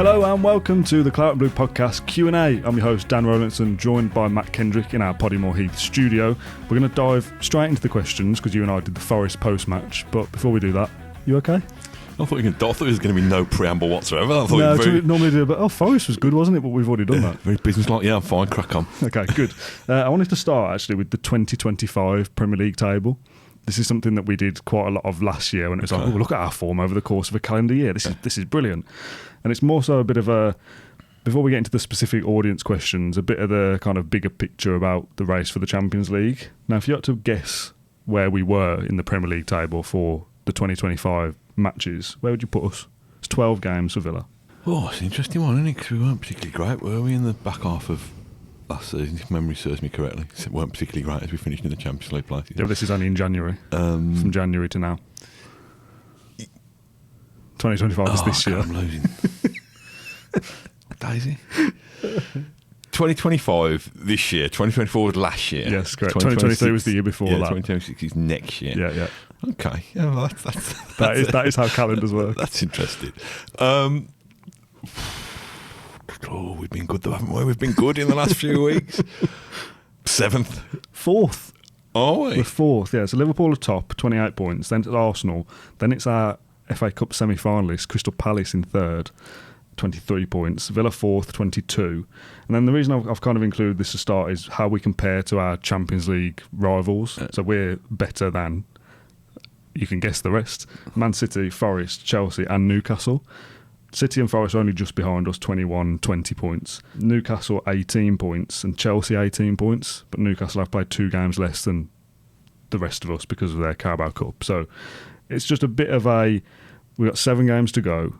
Hello and welcome to the Claret and Blue podcast Q&A. I'm your host Dan Rolinson, joined by Mat Kendrick in our Poddymoor Heath studio. We're going to dive straight into the questions because you and I did the Forest post-match. But before we do that, you okay? I thought there was going to be no preamble whatsoever. I thought we normally do, but Forest was good, wasn't it? But we've already done that. Very business-like. Yeah, I'm fine. Crack on. Okay, good. I wanted to start actually with the 2025 Premier League table. This is something that we did quite a lot of last year when it was like, oh, look at our form over the course of a calendar year. This is brilliant. And it's more so a bit of a, before we get into the specific audience questions, a bit of the kind of bigger picture about the race for the Champions League. Now, if you had to guess where we were in the Premier League table for the 2025 matches, where would you put us? It's 12 games for Villa. Oh, it's an interesting one, isn't it? Because we weren't particularly great, were we, in the back half of last season, if memory serves me correctly? It weren't particularly great as we finished in the Champions League places. Yeah, but this is only in January. From January to now. 2025 is this year. I'm losing. What day is it? 2025 this year. 2024 was last year. Yes, correct. 2023 was the year before that. 2026 is next year. Yeah. Okay. Yeah, well, that is how calendars work. That's interesting. We've been good though, haven't we? We've been good in the last few weeks. 7th. 4th. Oh, we're 4th, yeah. So Liverpool are top, 28 points. Then it's Arsenal. Then it's our FA Cup semi-finalist, Crystal Palace in 3rd, 23 points. Villa 4th, 22. And then the reason I've kind of included this to start is how we compare to our Champions League rivals. So we're better than, you can guess the rest, Man City, Forest, Chelsea and Newcastle. City and Forest are only just behind us, 21, 20 points. Newcastle 18 points and Chelsea 18 points. But Newcastle have played 2 games less than the rest of us because of their Carabao Cup. So it's just a bit of a, we've got 7 games to go.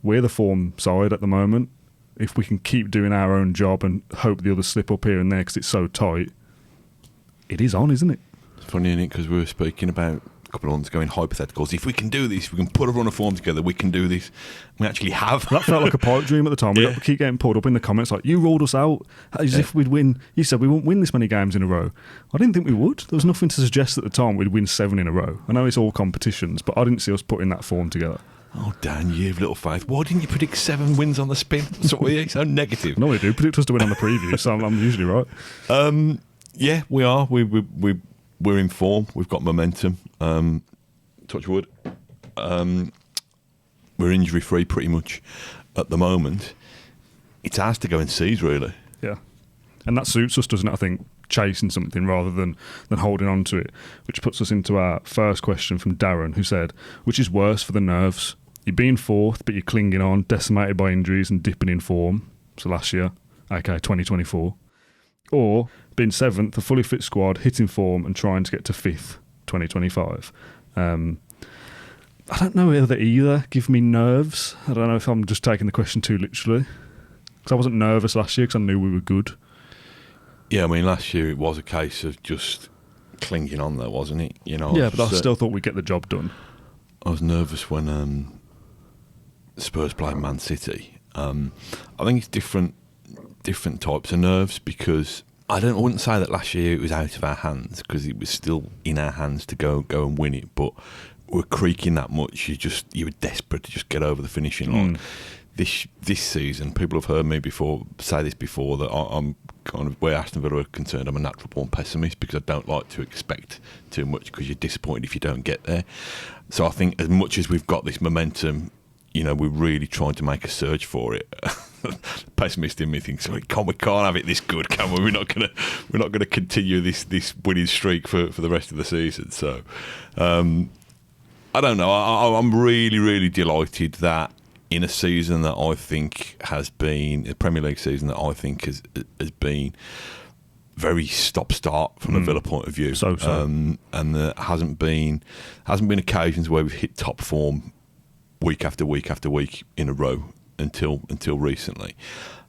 We're the form side at the moment. If we can keep doing our own job and hope the others slip up here and there because it's so tight, it is on, isn't it? It's funny, isn't it? Because we were speaking about a couple of months ago in hypotheticals. If we can do this, we can put a run of form together, we can do this. We actually have. That felt like a pipe dream at the time. We keep getting pulled up in the comments like, you ruled us out as if we'd win. You said we won't win this many games in a row. I didn't think we would. There was nothing to suggest at the time we'd win 7 in a row. I know it's all competitions, but I didn't see us putting that form together. Oh, Dan, you have little faith. Why didn't you predict 7 wins on the spin? So negative. I normally do. Predict us to win on the preview, so I'm usually right. Yeah, we are. We're in form. We've got momentum. Touch wood. We're injury-free pretty much at the moment. It's ours to go and seize, really. Yeah. And that suits us, doesn't it, I think, chasing something rather than holding on to it, which puts us into our first question from Darren, who said, which is worse for the nerves? You're being 4th, but you're clinging on, decimated by injuries and dipping in form. So last year, aka 2024. Or being 7th, a fully fit squad, hitting form and trying to get to 5th, 2025. I don't know whether either give me nerves. I don't know if I'm just taking the question too literally. Because I wasn't nervous last year because I knew we were good. Yeah, I mean, last year it was a case of just clinging on there, wasn't it? You know. Yeah, but I still thought we'd get the job done. I was nervous when Spurs played Man City. I think it's different types of nerves because I wouldn't say that last year it was out of our hands because it was still in our hands to go and win it, but we're creaking that much. You were desperate to just get over the finishing line. This season, people have heard me say this before that I'm kind of, where Aston Villa are concerned, I'm a natural born pessimist because I don't like to expect too much because you're disappointed if you don't get there. So I think as much as we've got this momentum, you know, we're really trying to make a surge for it. Pessimist in me thinks, we can't have it this good, can we? We're not gonna continue this winning streak for the rest of the season. So I don't know. I'm really, really delighted that in a season that I think has been a Premier League season that I think has been very stop-start from a Villa point of view. And there hasn't been occasions where we've hit top form week after week after week in a row until recently.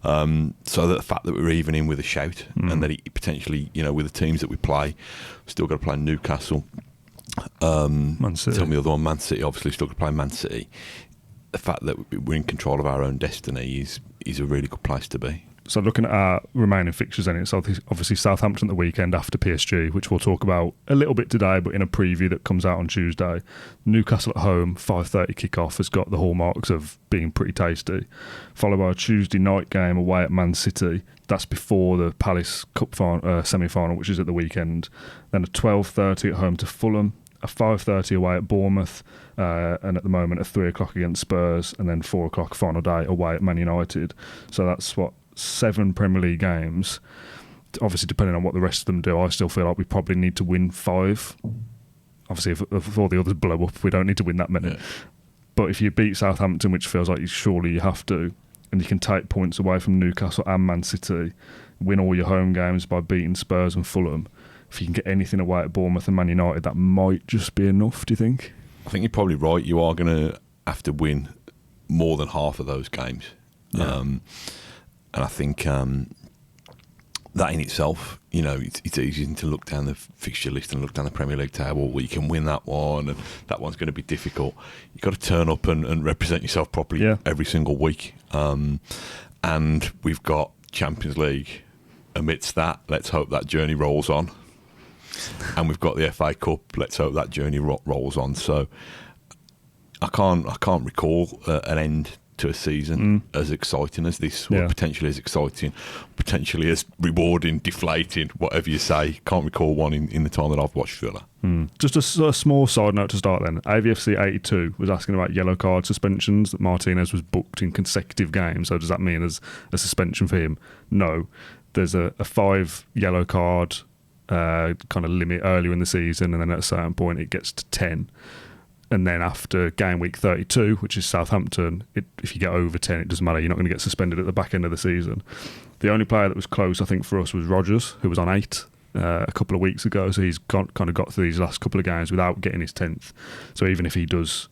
So the fact that we're even in with a shout and that it potentially, you know, with the teams that we play, we've still got to play Newcastle. Man City. Tell me the other one, Man City, obviously still got to play Man City. The fact that we're in control of our own destiny is a really good place to be. So looking at our remaining fixtures, then it's obviously Southampton the weekend after PSG, which we'll talk about a little bit today, but in a preview that comes out on Tuesday. Newcastle at home, 5:30 kickoff, has got the hallmarks of being pretty tasty. Followed by a Tuesday night game away at Man City. That's before the Palace Cup semi-final, which is at the weekend. Then a 12:30 at home to Fulham. A 5:30 away at Bournemouth, and at the moment a 3 o'clock against Spurs, and then 4 o'clock final day away at Man United. So that's 7 Premier League games. Obviously, depending on what the rest of them do, I still feel like we probably need to win 5. Obviously, if all the others blow up, we don't need to win that many. Yeah. But if you beat Southampton, which feels like surely you have to, and you can take points away from Newcastle and Man City, win all your home games by beating Spurs and Fulham, if you can get anything away at Bournemouth and Man United, that might just be enough, do you think? I think you're probably right. You are going to have to win more than half of those games. Yeah. And I think that in itself, it's easy to look down the fixture list and look down the Premier League table where you can win that one and that one's going to be difficult. You've got to turn up and represent yourself properly every single week. And we've got Champions League amidst that. Let's hope that journey rolls on. And we've got the FA Cup. Let's hope that journey rolls on. So I can't recall an end to a season as exciting as this, or potentially as exciting, potentially as rewarding, deflating, whatever you say. Can't recall one in the time that I've watched Villa. Just a small side note to start then. AVFC 82 was asking about yellow card suspensions, that Martinez was booked in consecutive games. So does that mean there's a suspension for him? No. There's a 5 yellow card kind of limit earlier in the season, and then at a certain point it gets to 10. And then after game week 32, which is Southampton, if you get over 10, it doesn't matter. You're not going to get suspended at the back end of the season. The only player that was close, I think, for us was Rodgers, who was on 8 a couple of weeks ago. So he's kind of got through these last couple of games without getting his 10th. So even if he does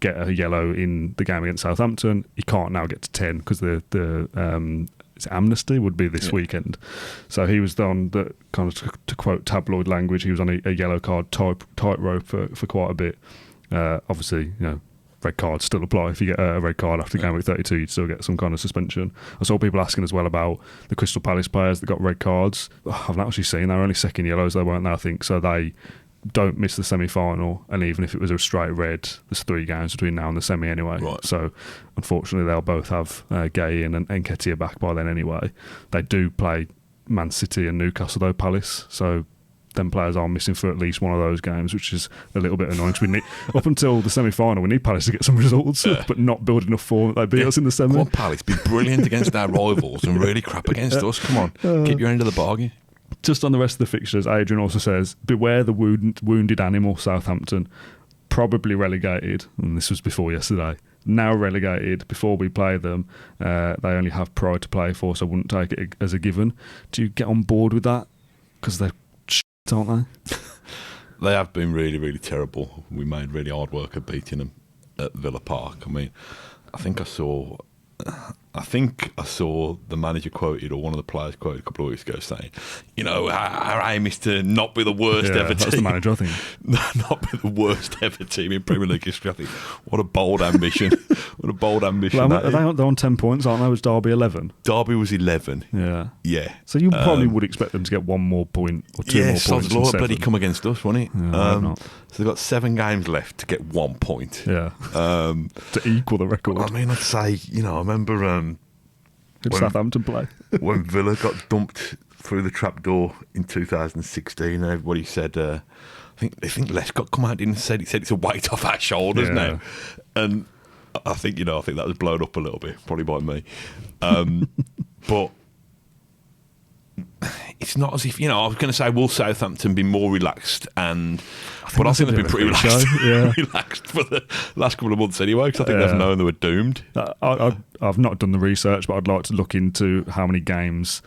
get a yellow in the game against Southampton, he can't now get to 10 because the amnesty would be this weekend. So he was on the kind of, to quote tabloid language, he was on a yellow card tightrope for quite a bit. Obviously, red cards still apply. If you get a red card after game week 32, you'd still get some kind of suspension. I saw people asking as well about the Crystal Palace players that got red cards. I've not actually seen, they were only second yellows, they weren't they, I think. So they don't miss the semi-final, and even if it was a straight red, there's 3 games between now and the semi anyway. Right. So unfortunately they'll both have Gay and Nketiah back by then anyway. They do play Man City and Newcastle though, Palace, so them players are missing for at least one of those games, which is a little bit annoying. We need, up until the semi-final, we need Palace to get some results, but not build enough form that they beat us in the semi. Come on, Palace, be brilliant against our rivals and really crap against us. Come on, keep your end of the bargain. Just on the rest of the fixtures, Adrian also says, beware the wounded animal, Southampton. Probably relegated, and this was before yesterday. Now relegated before we play them. They only have Pride to play for, so I wouldn't take it as a given. Do you get on board with that? Because they're aren't they? They have been really, really terrible. We made really hard work of beating them at Villa Park. I mean, I think I saw the manager quoted, or one of the players quoted a couple of weeks ago, saying, our aim is to not be the worst ever team. That's the manager, I think. Not be the worst ever team in Premier League history. I think, what a bold ambition. What a bold ambition. Well, they're on 10 points, aren't they? Was Derby 11? Derby was 11. Yeah. Yeah. So you probably would expect them to get 1 more point or 2 more points. Yeah, Sod's Law bloody come against us, won't it? Yeah, so they've got 7 games left to get 1 point. Yeah. To equal the record. I mean, I'd say, I remember... Southampton play. When Villa got dumped through the trapdoor in 2016, everybody said, I think Lescott come out and said it's a weight off our shoulders now. And I think that was blown up a little bit, probably by me. But it's not as if, I was going to say, will Southampton be more relaxed? But I think they've been pretty relaxed, relaxed for the last couple of months anyway, because I think they've known they were doomed. I've not done the research, but I'd like to look into how many games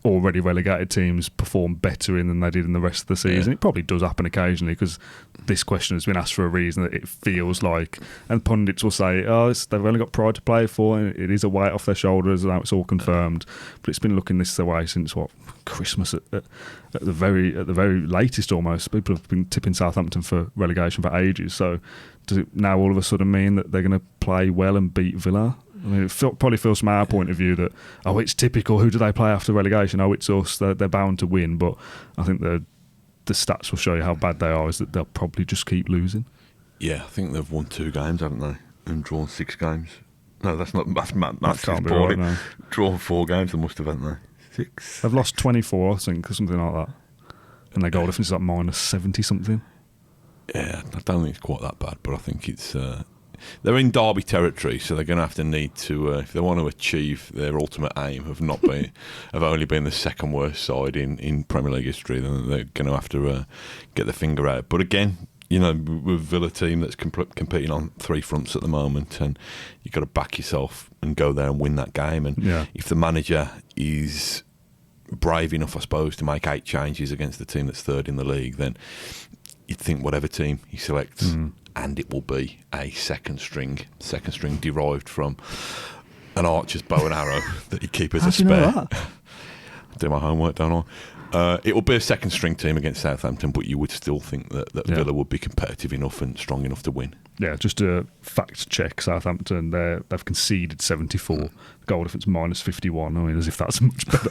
already relegated teams perform better in than they did in the rest of the season. It probably does happen occasionally, because this question has been asked for a reason, that it feels like, and pundits will say, they've only got Pride to play for, and it is a weight off their shoulders, and now it's all confirmed. But it's been looking this way since Christmas at the very latest almost. People have been tipping Southampton for relegation for ages. So does it now all of a sudden mean that they're going to play well and beat Villa? I mean, probably feels from our point of view that, it's typical. Who do they play after relegation? It's us. They're bound to win. But I think the stats will show you how bad they are. Is that they'll probably just keep losing. Yeah, I think they've won 2 games, haven't they? And drawn 6 games. No, that's can't be right, no. Drawn 4 games, they must have, haven't they? 6. They've lost 24, I think, or something like that. And their goal difference is like minus 70 something. Yeah, I don't think it's quite that bad, but I think it's. They're in Derby territory, so they're going to have to need to, if they want to achieve their ultimate aim of not being, of only being the second worst side in Premier League history, then they're going to have to get the finger out. But again, with Villa team that's competing on 3 fronts at the moment, and you've got to back yourself and go there and win that game. And if the manager is brave enough, I suppose, to make 8 changes against the team that's 3rd in the league, then you'd think whatever team he selects, and it will be a second string derived from an archer's bow and arrow that you keep as a spare. You know that? I do my homework, don't I? It will be a second string team against Southampton, but you would still think that Villa would be competitive enough and strong enough to win. Yeah, just to fact check Southampton, they've conceded 74, goal difference minus 51. I mean, as if that's much better.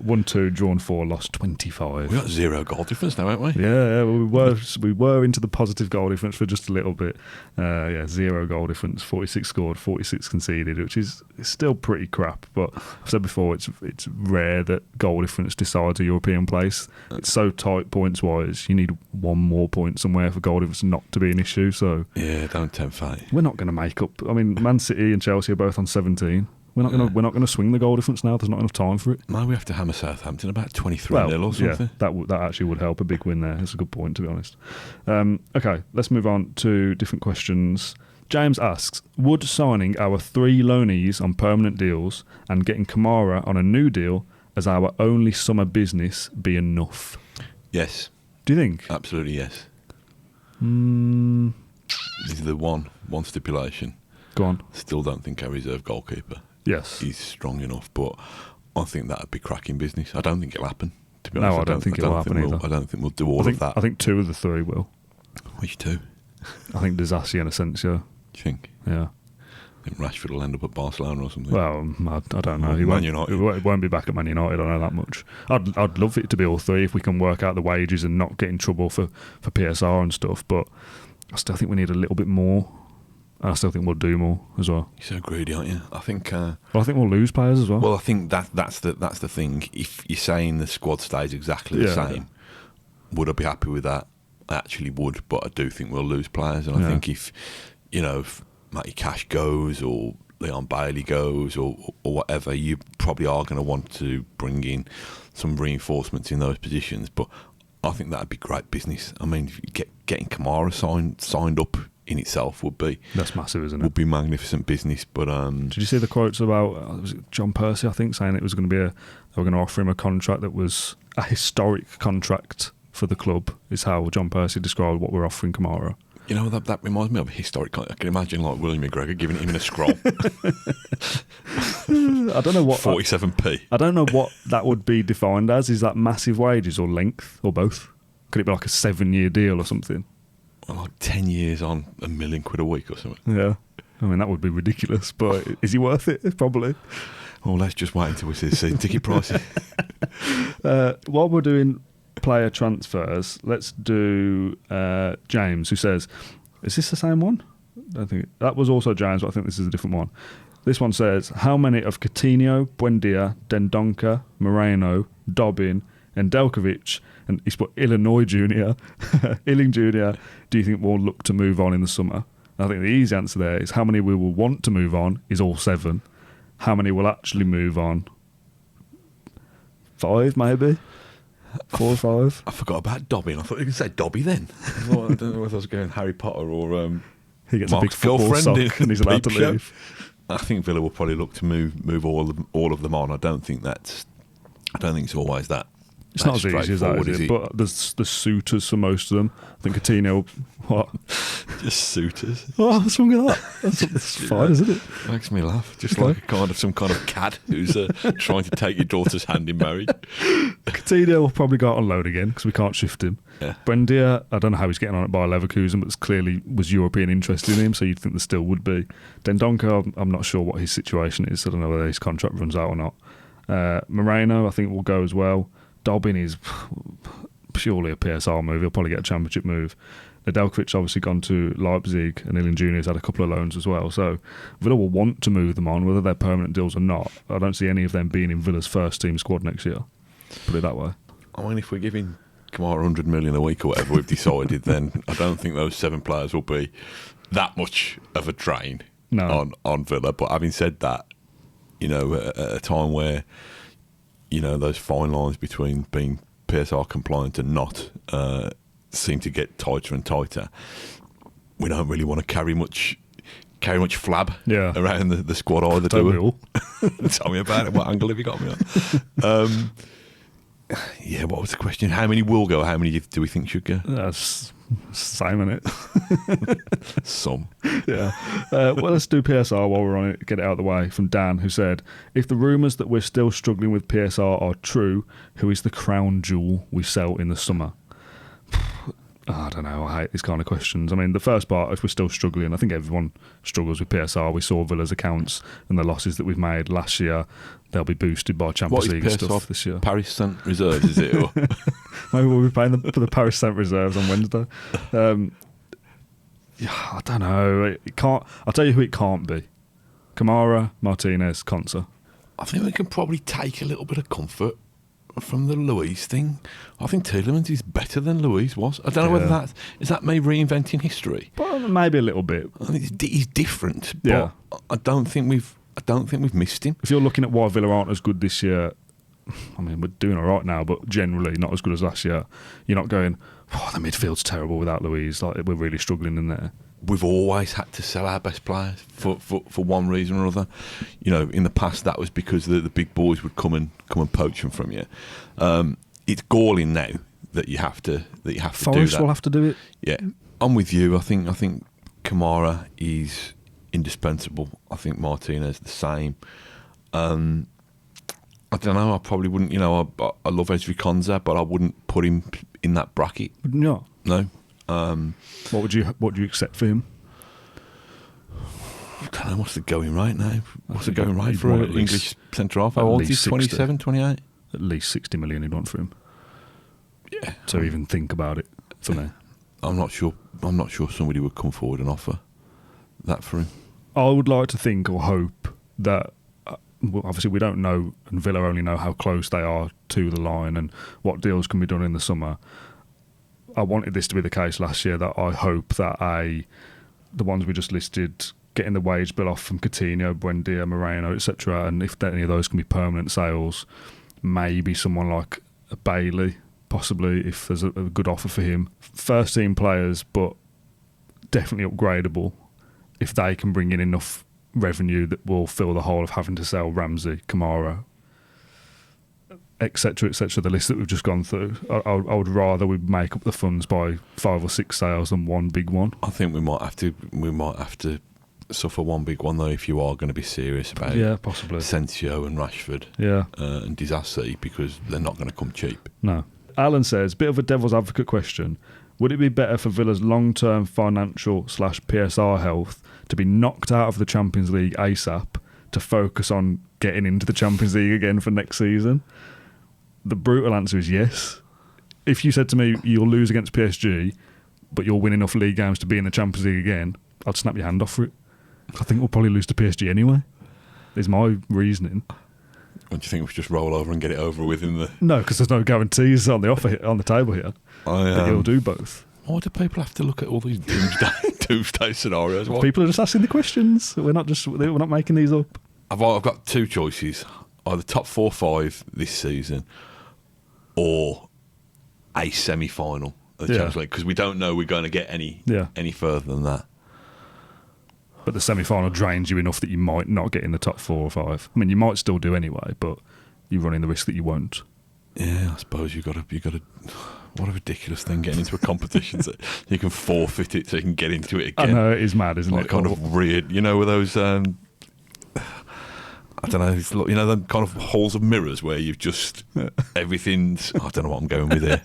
1-2, drawn 4, lost 25. We got 0 goal difference now, haven't we? Yeah, well, we were into the positive goal difference for just a little bit. 0 goal difference, 46 scored, 46 conceded, which is still pretty crap. But I've said before, it's rare that goal difference decides a European place. It's so tight points wise. You need 1 more point somewhere for goal difference not to be an issue. So don't tempt fate. We're not going to make up. I mean, Man City and Chelsea are both on 17. We're not going to swing the goal difference now. There's not enough time for it. No, we have to hammer Southampton about 23-0 or something. Yeah, that actually would help. A big win there. That's a good point, to be honest. Okay, let's move on to different questions. James asks, would signing our 3 loanees on permanent deals and getting Kamara on a new deal as our only summer business be enough? Yes. Do you think? Absolutely, yes. This is the one stipulation. Go on. Still don't think our reserve goalkeeper is strong enough, but I think that would be cracking business. I don't think it'll happen, to be honest. No, I don't think it'll happen either. I don't think we'll do all of that. I think 2 of the 3 will. Which 2? I think Disassi and Asensio. Do you think? Yeah. I think Rashford will end up at Barcelona or something. Well, I don't know. He won't be back at Man United, I know that much. I'd love it to be all 3 if we can work out the wages and not get in trouble for PSR and stuff, but I still think we need a little bit more. I still think we'll do more as well. You're so greedy, aren't you? I think. I think we'll lose players as well. Well, I think that's the thing. If you're saying the squad stays exactly the same, would I be happy with that? I actually would, but I do think we'll lose players, and I think if Matty Cash goes or Leon Bailey goes or whatever, you probably are going to want to bring in some reinforcements in those positions. But I think that'd be great business. I mean, getting Kamara signed up in itself that's massive, isn't it? Would be magnificent business. But did you see the quotes about was it John Percy? I think saying it was going to be they were going to offer him a contract that was a historic contract for the club. Is how John Percy described what we're offering Kamara. You know, that reminds me of a historic. I can imagine like William McGregor giving him in a scroll. I don't know what 47p. I don't know what that would be defined as. Is that massive wages or length or both? Could it be like a 7-year deal or something? Well, like 10 years on £1 million a week or something. Yeah, I mean that would be ridiculous. But is he worth it? Probably. Well, let's just wait until we see ticket prices. While we're doing player transfers, let's do James, who says, is this the same one? I don't think that was also James, but I think this is a different one. This one says, how many of Coutinho, Buendia, Dendoncker, Moreno, Dobbin and Delkovic, and he's put Illinois Jr., Illing Jr., do you think will look to move on in the summer? I think the easy answer there is how many we will want to move on is all 7. How many will actually move on? 5 maybe? 4 or 5. I forgot about Dobbin. I thought you could say Dobby then. I don't know whether I was going Harry Potter or he gets Mark's a big football sock and he's allowed to leave. I think Villa will probably look to move all of them on. I don't think it's always that It's not as easy as that, is it? But there's suitors for most of them. I think Coutinho, what? Just suitors. Oh, what's wrong with that? That's fine, isn't it? Makes me laugh. Just like some kind of cad who's trying to take your daughter's hand in marriage. Coutinho will probably go out on loan again because we can't shift him. Yeah. Buendia, I don't know how he's getting on at Bayer Leverkusen, but clearly was European interest in him, so you'd think there still would be. Dendoncker, I'm not sure what his situation is. I don't know whether his contract runs out or not. Moreno, I think, will go as well. Dobbin is purely a PSR move. He'll probably get a championship move. Nedeljkovic's obviously gone to Leipzig, and Ilin Jr.'s had a couple of loans as well. So Villa will want to move them on, whether they're permanent deals or not. I don't see any of them being in Villa's first team squad next year. Put it that way. I mean, if we're giving Kamara 100 million a week or whatever we've decided, then I don't think those 7 players will be that much of a drain on Villa. But having said that, you know, at a time where, you know, those fine lines between being PSR compliant and not seem to get tighter and tighter, we don't really want to carry much flab around the squad either, do we? Tell me about it. What angle have you got me on? Yeah, what was the question? How many will go? How many do we think should go? That's same, isn't it? Some. Yeah. Well, let's do PSR while we're on it, get it out of the way, from Dan, who said, if the rumours that we're still struggling with PSR are true, who is the crown jewel we sell in the summer? I don't know. I hate these kind of questions. I mean, the first part, if we're still struggling, I think everyone struggles with PSR. We saw Villa's accounts and the losses that we've made last year. They'll be boosted by Champions League stuff this year. Paris Saint Reserves, is it? Or? Maybe we'll be paying for the Paris Saint Reserves on Wednesday. I don't know. It can't. I'll tell you who it can't be. Kamara, Martinez, Konsa. I think we can probably take a little bit of comfort from the Luiz thing. I think Tielemans is better than Luiz was. I don't know whether is that me reinventing history. But maybe a little bit. I think he's different. But I don't think we've missed him. If you're looking at why Villa aren't as good this year, I mean, we're doing all right now, but generally not as good as last year. You're not going, oh, the midfield's terrible without Luiz. Like, we're really struggling in there. We've always had to sell our best players for one reason or other. You know, in the past that was because the big boys would come and poach them from you. It's galling now that you have to do that. Forest will have to do it. Yeah, I'm with you. I think Kamara is indispensable. I think Martinez the same. I don't know. I probably wouldn't. You know, I love Ezri Konsa, but I wouldn't put him in that bracket. No. What would you accept for him? I don't know. What's the going right now? What's the going right for an English centre half? How old is he? 27, 28? At least 60 million he'd want for him. Yeah. So even think about it for me. I'm not sure somebody would come forward and offer that for him. I would like to think or hope that, obviously we don't know, and Villa only know how close they are to the line and what deals can be done in the summer. I wanted this to be the case last year, that I hope that the ones we just listed, getting the wage bill off from Coutinho, Buendia, Moreno, etc., and if any of those can be permanent sales, maybe someone like a Bailey, possibly, if there's a good offer for him. First team players, but definitely upgradable if they can bring in enough revenue that will fill the hole of having to sell Ramsey, Kamara, etc., the list that we've just gone through. I would rather we make up the funds by 5 or 6 sales than one big one. I think we might have to suffer one big one though if you are going to be serious about possibly Sensio and Rashford and Disassi, because they're not going to come cheap. No. Alan says, bit of a devil's advocate question. Would it be better for Villa's long-term financial / PSR health to be knocked out of the Champions League ASAP to focus on getting into the Champions League again for next season? The brutal answer is yes. If you said to me, you'll lose against PSG, but you'll win enough league games to be in the Champions League again, I'd snap your hand off for it. I think we'll probably lose to PSG anyway, is my reasoning. Don't you think we should just roll over and get it over with in the... No, because there's no guarantees on the offer on the table here. That he'll do both. Why do people have to look at all these doomsday scenarios? People are just asking the questions. We're not making these up. I've got 2 choices: either top 4 or 5 this season, or a semi-final of the Champions League, because we don't know we're going to get any further than that. But the semi-final drains you enough that you might not get in the top 4 or 5. I mean, you might still do anyway, but you're running the risk that you won't. Yeah, I suppose you got to. What a ridiculous thing, getting into a competition so you can forfeit it so you can get into it again. I know, it is mad, isn't like it? Kind of weird, with those. I don't know. The kind of halls of mirrors where you've just everything's. I don't know what I'm going with here.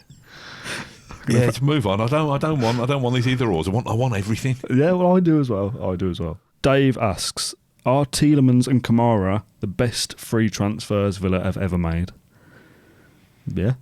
Yeah, let's move on. I don't want these either ors. I want everything. Yeah, well, I do as well. Dave asks, are Tielemans and Kamara the best free transfers Villa have ever made? Yeah.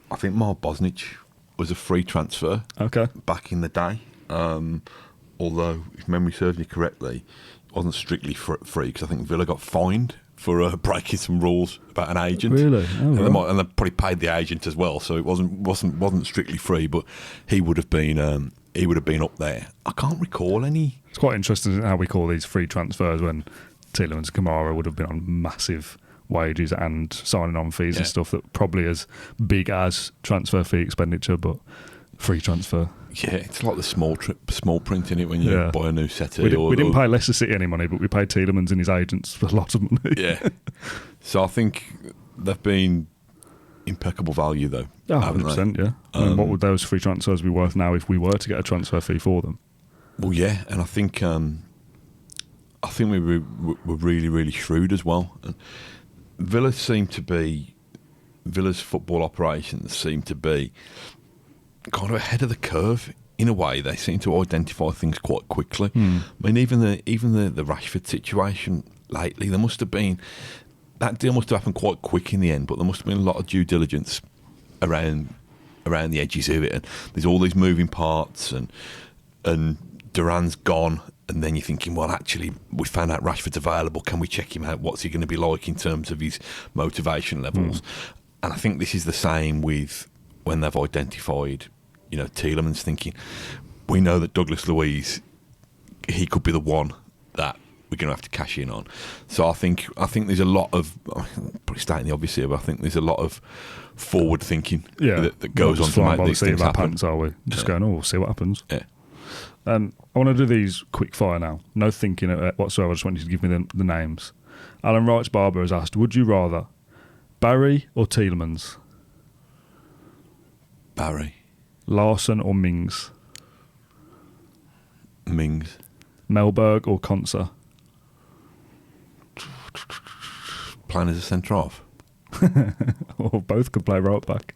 I think Mark Bosnich was a free transfer. Okay. Back in the day. Although, if memory serves me correctly, it wasn't strictly free because I think Villa got fined for breaking some rules about an agent. Really? Oh, right. And they probably paid the agent as well, so it wasn't strictly free. But he would have been up there. I can't recall any. It's quite interesting how we call these free transfers when Tielemans and Kamara would have been on massive wages and signing on fees and stuff that probably as big as transfer fee expenditure, but free transfer. Yeah, it's like the small print in it when you buy a new settee. We didn't pay Leicester City any money, but we paid Tielemans and his agents for a lot of money. Yeah. So I think they've been impeccable value, though. Oh, 100%, yeah. And what would those free transfers be worth now if we were to get a transfer fee for them? Well, yeah, and I think we were really, really shrewd as well. And Villa's football operations seem to be kind of ahead of the curve in a way. They seem to identify things quite quickly. I mean, even the Rashford situation lately, that deal must have happened quite quick in the end, but there must have been a lot of due diligence around the edges of it, and there's all these moving parts, and Duran's gone, and then you're thinking, well, actually, we found out Rashford's available. Can we check him out? What's he going to be like in terms of his motivation levels? And I think this is the same with when they've identified, Tielemans, thinking, we know that Douglas Luiz, he could be the one that we're going to have to cash in on. So I think there's a lot of, probably stating the obvious here, but I think there's a lot of forward thinking that goes on to make these things happen. Pants, are we? Just going, we'll see what happens. Yeah. I want to do these quick fire now. No thinking whatsoever. I just want you to give me the names. Alan Wright's Barber has asked, would you rather Barry or Tielemans? Barry. Larson or Mings? Mings. Melberg or Konsa? Playing as a centre-half. Or both could play right back.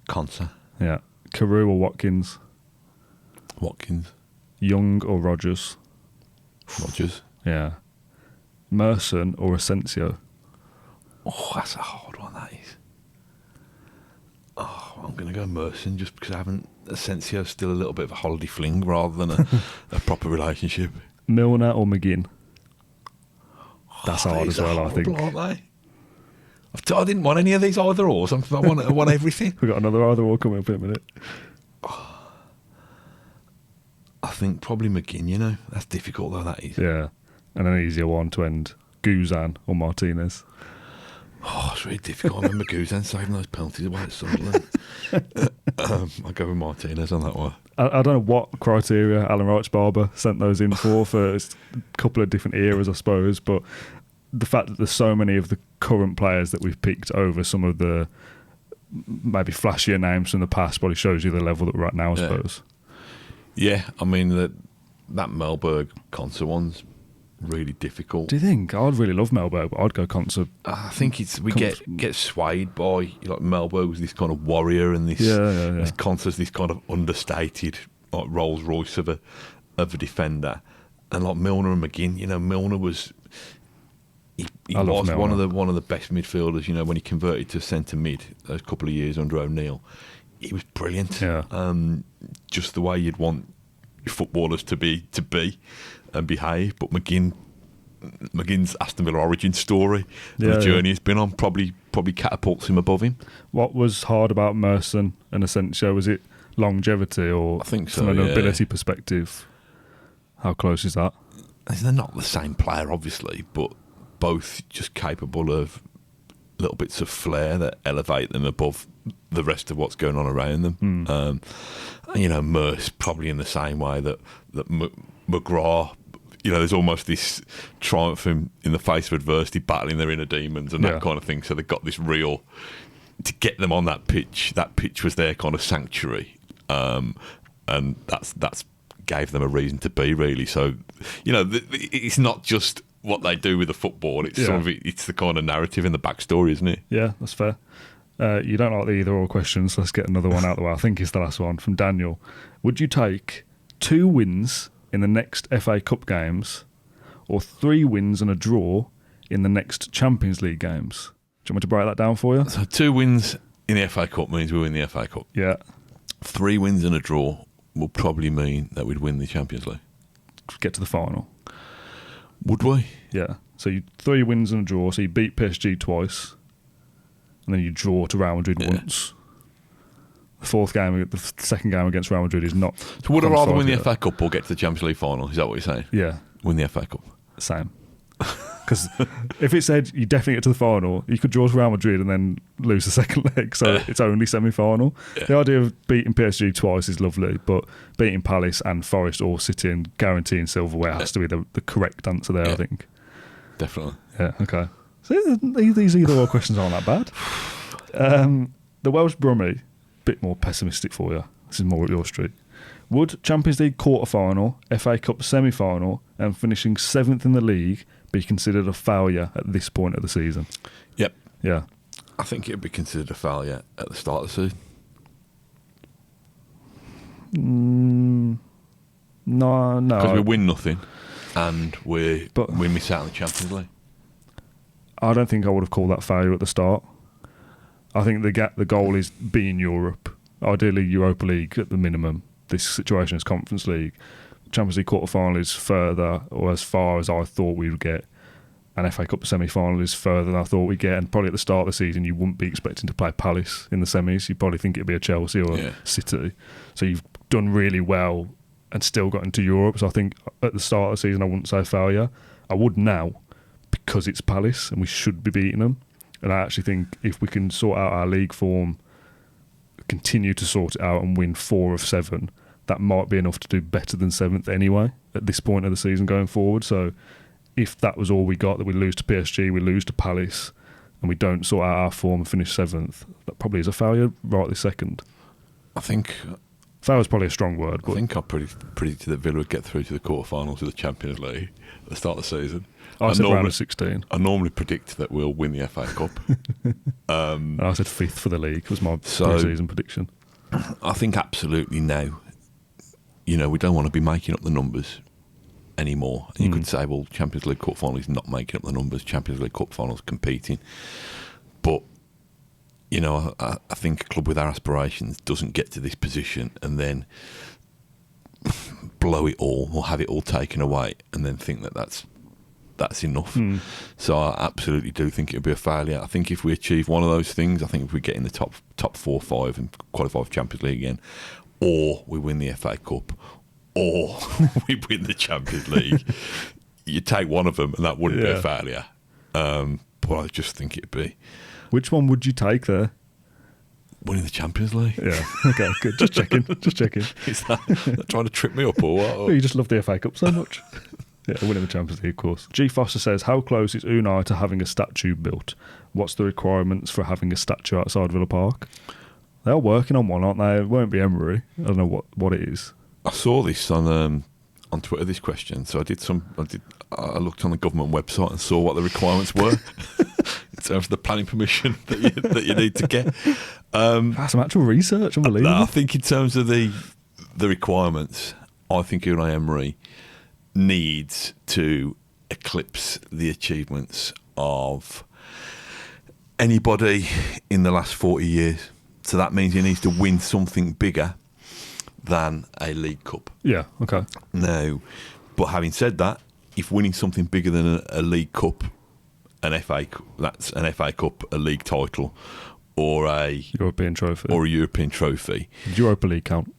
Konsa. Yeah. Carew or Watkins? Watkins. Young or Rogers? Rogers. Yeah. Merson or Asensio? Oh, that's a hard one, that is. Oh, I'm going to go Merson just because Asensio's still a little bit of a holiday fling rather than a proper relationship. Milner or McGinn? That's hard as well, I think. Aren't they? I didn't want any of these either ors. I want everything. We've got another either or coming up in a minute. I think probably McGinn, That's difficult, though, that is. Yeah. And an easier one to end. Guzan or Martinez? Oh, it's really difficult. I remember Guzan saving those penalties away at Sunderland. I'll go with Martinez on that one. I don't know what criteria Alan Wright's Barber sent those in for a couple of different eras, I suppose, but the fact that there's so many of the current players that we've picked over some of the maybe flashier names from the past probably shows you the level that we're at now, I suppose. Yeah, I mean, that Melberg Konsa one's really difficult. Do you think? I'd really love Melberg, but I'd go Konsa. I think we get swayed by, Melberg was this kind of warrior, and this Konsa's this kind of understated, like Rolls Royce of a defender, and like Milner and McGinn. Milner was he was one of the best midfielders. When he converted to centre mid those couple of years under O'Neill, he was brilliant. Yeah. Just the way you'd want your footballers to be and behave. But McGinn's Aston Villa origin story, the journey he's been on, probably catapults him above him. What was hard about Merson and Asensio? Was it longevity, or I think so, from an ability perspective? How close is that? They're not the same player, obviously, but both just capable of little bits of flair that elevate them above the rest of what's going on around them. Merce probably in the same way that McGrath, there's almost this triumph in the face of adversity, battling their inner demons and that kind of thing. So they've got this real, to get them on that pitch was their kind of sanctuary. And that's gave them a reason to be, really. So, it's not just what they do with the football, it's some of it, it's the kind of narrative in the backstory, isn't it? Yeah, that's fair. You don't like the either or questions, so let's get another one out of the way. I think it's the last one from Daniel. Would you take 2 wins in the next FA Cup games or 3 wins and a draw in the next Champions League games? Do you want me to break that down for you? So 2 wins in the FA Cup means we win the FA Cup. Yeah. 3 wins and a draw will probably mean that we'd win the Champions League. Get to the final. Would we? Yeah. So 3 wins and a draw. So you beat PSG twice, and then you draw to Real Madrid once. The second game against Real Madrid is not. So would I rather win the FA Cup or get to the Champions League final? Is that what you're saying? Yeah. Win the FA Cup. Same. Because if it said you definitely get to the final, you could draw to Real Madrid and then lose the second leg, so it's only semi-final. Yeah. The idea of beating PSG twice is lovely, but beating Palace and Forest all sitting, guaranteeing silverware has to be the correct answer there, I think. Definitely. Yeah, okay. So these either or questions aren't that bad. The Welsh Brummie, bit more pessimistic for you. This is more up your street. Would Champions League quarter-final, FA Cup semi-final and finishing 7th in the league be considered a failure at this point of the season? Yep. Yeah. I think it would be considered a failure at the start of the season. No. Because we win nothing and we miss out on the Champions League. I don't think I would have called that failure at the start. I think the goal is be in Europe. Ideally Europa League at the minimum. This situation is Conference League. Champions League quarter-final is further, or as far as I thought we would get. And FA Cup semi-final is further than I thought we'd get. And probably at the start of the season, you wouldn't be expecting to play Palace in the semis. You'd probably think it'd be a Chelsea or a City. So you've done really well and still got into Europe. So I think at the start of the season, I wouldn't say failure. I would now, because it's Palace and we should be beating them. And I actually think if we can sort out our league form, continue to sort it out and win 4 of 7, that might be enough to do better than 7th anyway at this point of the season going forward. So if that was all we got, that we lose to PSG, we lose to Palace, and we don't sort out our form and finish 7th, that probably is a failure right this second. I think failure is probably a strong word. But I think I predicted that Villa would get through to the quarterfinals of the Champions League at the start of the season. I said round of 16. I normally predict that we'll win the FA Cup. I said 5th for the league was my pre-season prediction. I think absolutely now, we don't want to be making up the numbers anymore. You could say, well, Champions League Cup final is not making up the numbers. Champions League Cup final is competing. But, I think a club with our aspirations doesn't get to this position and then blow it all or have it all taken away and then think that that's enough. So I absolutely do think it would be a failure. I think if we achieve one of those things, I think if we get in the top 4 or 5 and qualify for Champions League again, or we win the FA Cup, or we win the Champions League, you take one of them and that wouldn't be a failure. But I just think it'd be. Which one would you take there? Winning the Champions League. Yeah. Okay, good. Just checking. Is that trying to trip me up or what? Well, you just love the FA Cup so much. Yeah, winning the Champions League, of course. G. Foster says, how close is Unai to having a statue built? What's the requirements for having a statue outside Villa Park? They're working on one, aren't they? It won't be Emery. I don't know what it is. I saw this on Twitter, this question. So I looked on the government website and saw what the requirements were in terms of the planning permission that you need to get. That's some actual research, unbelievable. I think in terms of the requirements, I think Unai Emery needs to eclipse the achievements of anybody in the last 40 years. So that means he needs to win something bigger than a League Cup. Yeah, okay. Now, but having said that, if winning something bigger than a League Cup, that's an FA Cup, a league title, or a European trophy. Does Europa League count?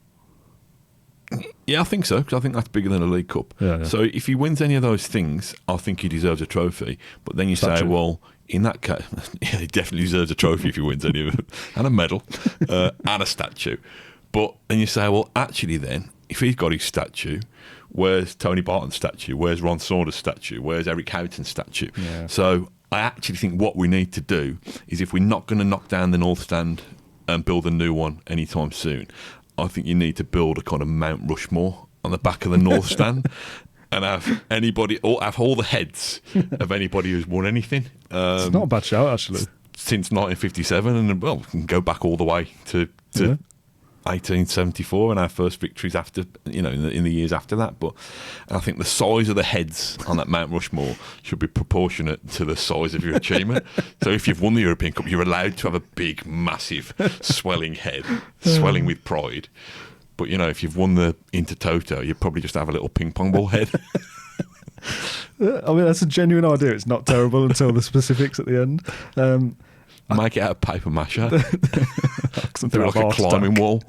Yeah, I think so, because I think that's bigger than a League Cup. Yeah. So if he wins any of those things, I think he deserves a trophy. But then you say, well, in that case, he definitely deserves a trophy if he wins any of it, and a medal, and a statue. But then you say, well, actually then, if he's got his statue, where's Tony Barton's statue? Where's Ron Saunders' statue? Where's Eric Houghton's statue? Yeah. So I actually think what we need to do is, if we're not going to knock down the North Stand and build a new one anytime soon, I think you need to build a kind of Mount Rushmore on the back of the North Stand and have all the heads of anybody who's won anything. It's not a bad shout, actually. Since 1957, and well, we can go back all the way to 1874 and our first victories after, in the years after that. But I think the size of the heads on that Mount Rushmore should be proportionate to the size of your achievement. So if you've won the European Cup, you're allowed to have a big, massive, swelling head, swelling with pride. But, if you've won the Intertoto, you probably just have a little ping pong ball head. I mean, that's a genuine idea. It's not terrible until the specifics at the end. Make it out of paper mache. Something Do like a climbing wall.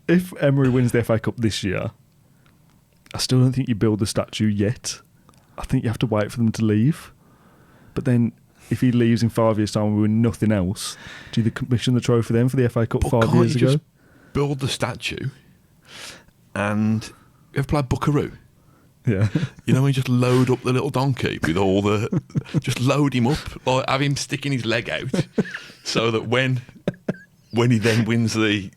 If Emery wins the FA Cup this year, I still don't think you build the statue yet. I think you have to wait for them to leave. But then, if he leaves in 5 years' time and we win nothing else, do you commission the trophy then for the FA Cup 5 years ago? Just build the statue and you ever played Buckaroo? Yeah. When you just load up the little donkey with all the... just load him up, like have him sticking his leg out so that when he then wins the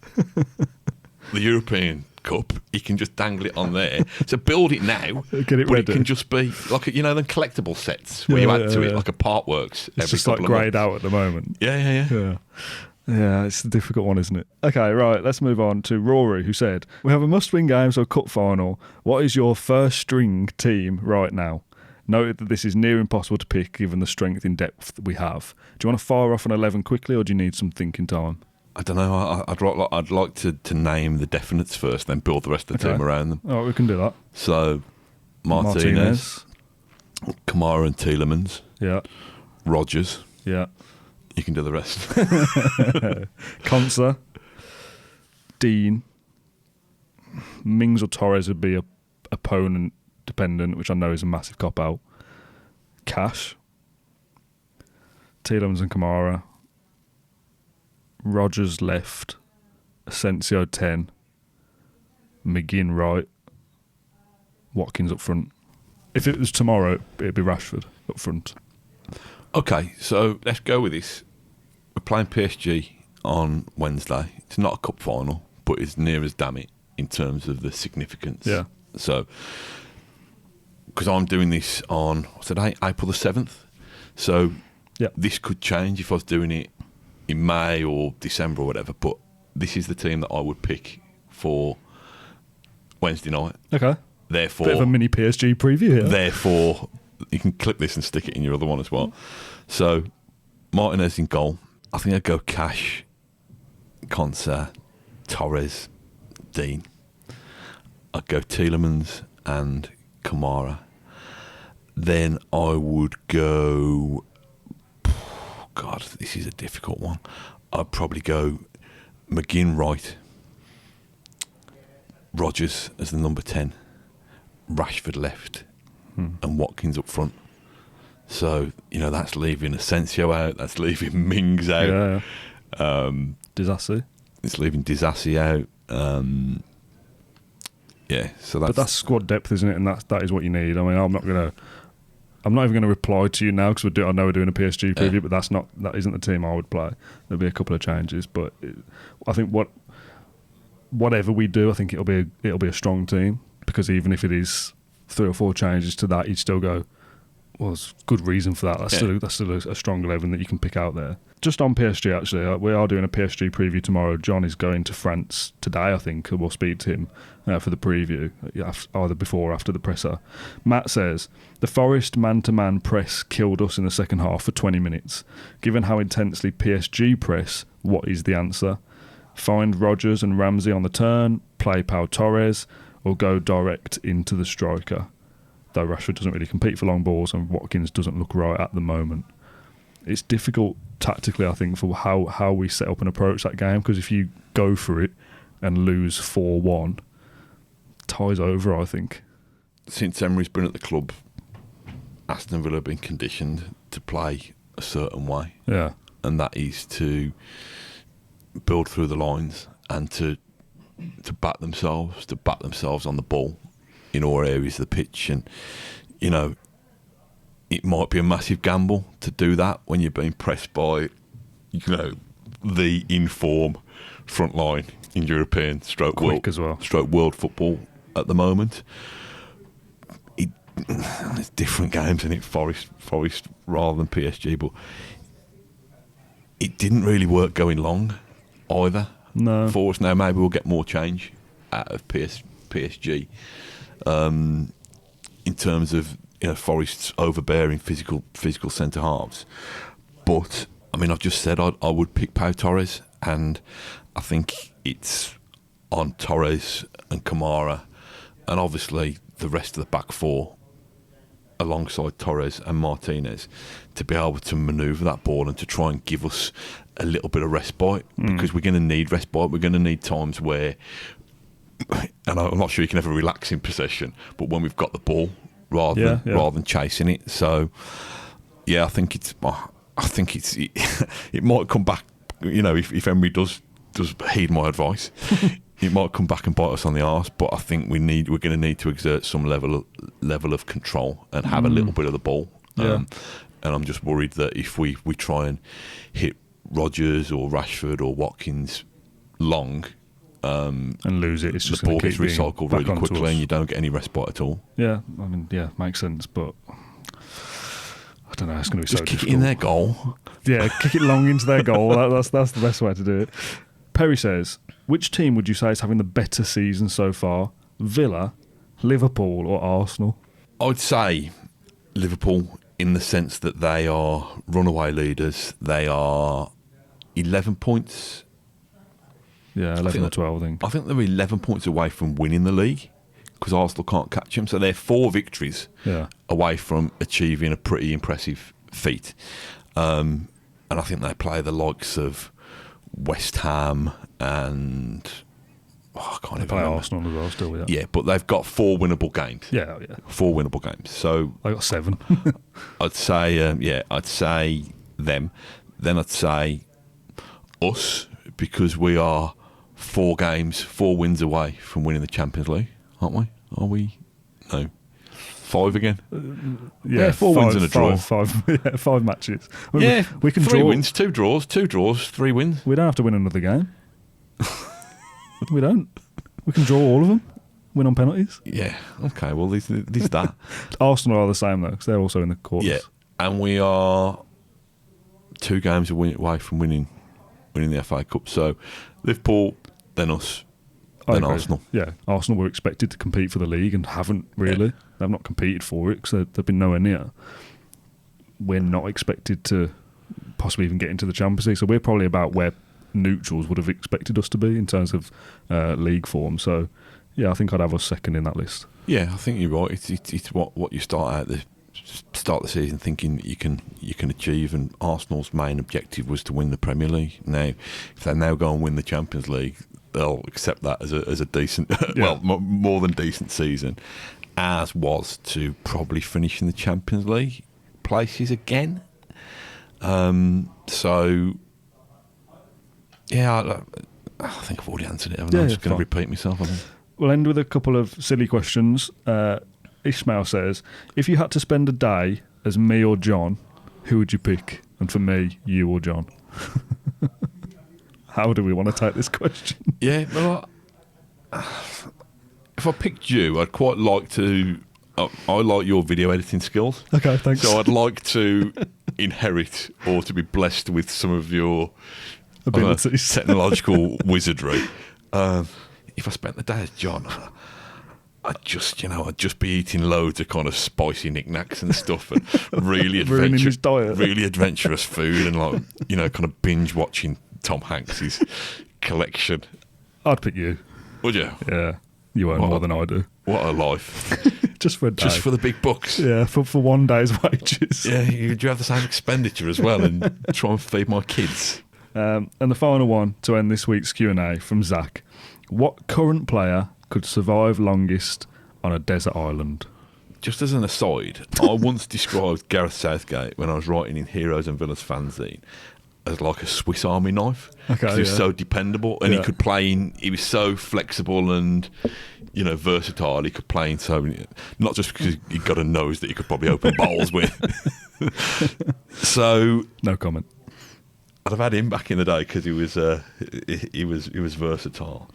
European Cup, he can just dangle it on there. So build it now, get it but ready. It can just be like, the collectible sets where you add to it like a part works. It's just like greyed out at the moment. Yeah. Yeah, it's a difficult one, isn't it? Okay, right, let's move on to Rory, who said, we have a must-win game, so a cup final. What is your first-string team right now? Noted that this is near impossible to pick, given the strength in depth that we have. Do you want to fire off an 11 quickly, or do you need some thinking time? I don't know. I'd like to name the definites first, then build the rest of the team around them. Oh, we can do that. So, Martinez. Kamara and Tielemans. Yeah. Rodgers. Yeah. You can do the rest. Konsa, Dean, Mings or Torres would be opponent dependent, which I know is a massive cop out. Cash, Tielemans and Kamara, Rodgers left, Asensio 10, McGinn right, Watkins up front. If it was tomorrow, it'd be Rashford up front. Okay, so let's go with this. We're playing PSG on Wednesday. It's not a cup final, but it's near as damn it in terms of the significance. Yeah. So, because I'm doing this on, what's today? April the 7th. So, this could change if I was doing it in May or December or whatever, but this is the team that I would pick for Wednesday night. Okay. Therefore, bit of a mini PSG preview here. Therefore, you can clip this and stick it in your other one as well. So, Martinez in goal. I think I'd go Cash, Konsa, Torres, Dean. I'd go Tielemans and Kamara. Then I would go... God, this is a difficult one. I'd probably go McGinn right, Rodgers as the number 10, Rashford left, and Watkins up front. So, that's leaving Asensio out, that's leaving Mings out. Yeah. Disassi. It's leaving Disassi out. So that's... But that's squad depth, isn't it? And that is what you need. I mean, I'm not even going to reply to you now because I know we're doing a PSG preview, but that isn't the team I would play. There'll be a couple of changes, but I think whatever we do, I think it'll be a strong team, because even if it is 3 or 4 changes to that, you'd still go, well, there's good reason for that. That's still a strong 11 that you can pick out there. Just on PSG, actually, we are doing a PSG preview tomorrow. John is going to France today, I think. We'll speak to him for the preview, either before or after the presser. Matt says, the Forest man-to-man press killed us in the second half for 20 minutes. Given how intensely PSG press, what is the answer? Find Rodgers and Ramsey on the turn, play Pau Torres, or go direct into the striker? Though Rashford doesn't really compete for long balls and Watkins doesn't look right at the moment. It's difficult tactically, I think, for how we set up and approach that game, because if you go for it and lose 4-1, ties over, I think. Since Emery's been at the club, Aston Villa have been conditioned to play a certain way. Yeah. And that is to build through the lines and to back themselves on the ball in all areas of the pitch. And you know, it might be a massive gamble to do that when you're being pressed by, you know, the in-form front line in European stroke world football at the moment. It's different games, and Forest rather than PSG, but it didn't really work going long either. No. For us now, maybe we'll get more change out of PSG in terms of, you know, Forest's overbearing physical centre halves. But I mean, I've just said I would pick Pau Torres, and I think it's on Torres and Kamara, and obviously the rest of the back four alongside Torres and Martinez to be able to manoeuvre that ball and to try and give us a little bit of respite, because we're going to need respite. We're going to need times where, and I'm not sure you can ever relax in possession, but when we've got the ball rather than chasing it. So yeah, I think it might come back. You know, if Emery does heed my advice, it might come back and bite us on the arse. But I think we're going to need to exert some level of control and have a little bit of the ball. And I'm just worried that if we try and hit Rodgers or Rashford or Watkins long and lose it, it's just the ball gets recycled really quickly and you don't get any respite at all. Yeah, I mean, makes sense, but I don't know. It's going to be just kick it in their goal. Yeah, kick it long into their goal. That's the best way to do it. Perry says, which team would you say is having the better season so far? Villa, Liverpool, or Arsenal? I would say Liverpool, in the sense that they are runaway leaders. They are 11 points. Yeah, 11 or 12, I think. I think they're 11 points away from winning the league, because Arsenal can't catch them. So they're 4 victories away from achieving a pretty impressive feat. And I think they play the likes of West Ham and I can't even play remember. Arsenal as well still with that. Yeah, but they've got 4 winnable games. Yeah. 4 winnable games. So they got 7. I'd say them. Then I'd say us, because we are 4 wins away from winning the Champions League, aren't we? Are we? No. 5 again? 4 wins and a draw. 5 matches. I mean, we can 3 draw. wins, 2 draws, 3 wins. We don't have to win another game. We don't. We can draw all of them. Win on penalties. Yeah. Okay. Well, this that. Arsenal are the same though, because they're also in the quarters. Yeah. And we are 2 games away from winning the FA Cup. So Liverpool, then us, then Arsenal. Yeah. Arsenal were expected to compete for the league and haven't really. Yeah. They've not competed for it because they've been nowhere near. We're not expected to possibly even get into the Champions League. So we're probably about where neutrals would have expected us to be in terms of league form. So yeah, I think I'd have us second in that list. Yeah, I think you're right. It's what you start the season thinking that you can achieve, and Arsenal's main objective was to win the Premier League. Now, if they now go and win the Champions League, they'll accept that as a decent, well, more than decent season, as was to probably finish in the Champions League places again. So yeah, I think I've already answered it. I'm just going to repeat myself, I think. We'll end with a couple of silly questions. Ishmael says, if you had to spend a day as me or John, who would you pick? And for me, you or John. How do we want to take this question? Yeah, well, if I picked you, I'd quite like to... I like your video editing skills. Okay, thanks. So I'd like to inherit or to be blessed with some of your abilities, technological wizardry. If I spent the day as John, I'd just be eating loads of kind of spicy knickknacks and stuff, and really adventurous food, and kind of binge watching Tom Hanks's collection. I'd pick you. Would you? Yeah, you earn more than I do. What a life! Just for a day. Just for the big bucks. Yeah, for one day's wages. Yeah, you have the same expenditure as well, and try and feed my kids. And the final one to end this week's Q&A from Zach. What current player could survive longest on a desert island? Just as an aside, I once described Gareth Southgate when I was writing in Heroes and Villains fanzine as like a Swiss Army knife. Okay, He was so dependable, and Yeah. he could play in. He was so flexible and, you know, versatile. He could play in so many. Not just because he got a nose that he could probably open bowls with. So No comment. I'd have had him back in the day because he was versatile.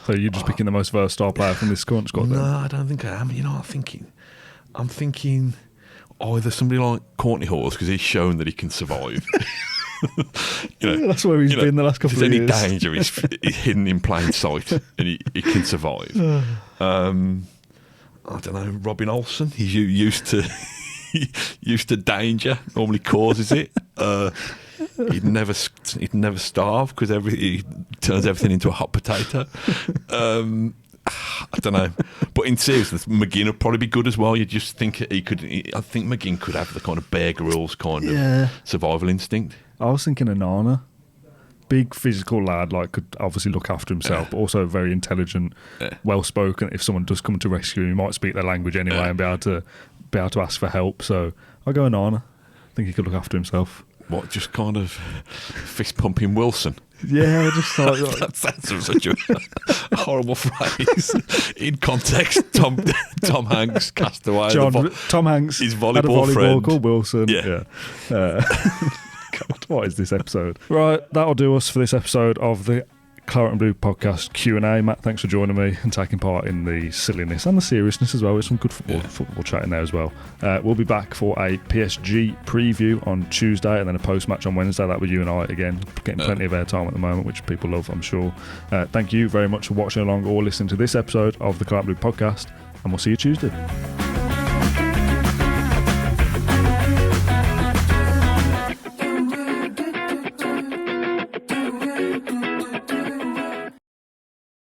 So you're just picking the most versatile player from this current squad, then? No, I don't think I am. You know, I'm thinking either somebody like Courtney Hawes, because he's shown that he can survive. You know, Yeah, that's where he's been the last couple if of there's years. any danger, he's hidden in plain sight, and he can survive. I don't know, Robin Olsen. He's used to danger. Normally causes it. He'd never starve because he turns everything into a hot potato. I don't know, but in seriousness, McGinn would probably be good as well. You just think I think McGinn could have the kind of Bear Grylls kind of survival instinct. I was thinking of Nana. Big physical lad, like could obviously look after himself, but also very intelligent, well spoken. If someone does come to rescue him, he might speak their language anyway and be able to ask for help. So I'll go Nana. I think he could look after himself. What, just kind of fist pumping Wilson? Yeah, I just thought That's such a horrible phrase. In context, Tom Hanks, Castaway. Tom Hanks his had a volleyball friend called Wilson. Yeah. God, what is this episode? Right, that'll do us for this episode of the Claret and Blue podcast Q&A. Matt, thanks for joining me and taking part in the silliness and the seriousness as well. It's some good football chatting there as well. We'll be back for a PSG preview on Tuesday and then a post-match on Wednesday. That with you and I again, getting plenty of airtime at the moment, which people love, I'm sure. Thank you very much for watching along or listening to this episode of the Claret and Blue podcast, and we'll see you Tuesday.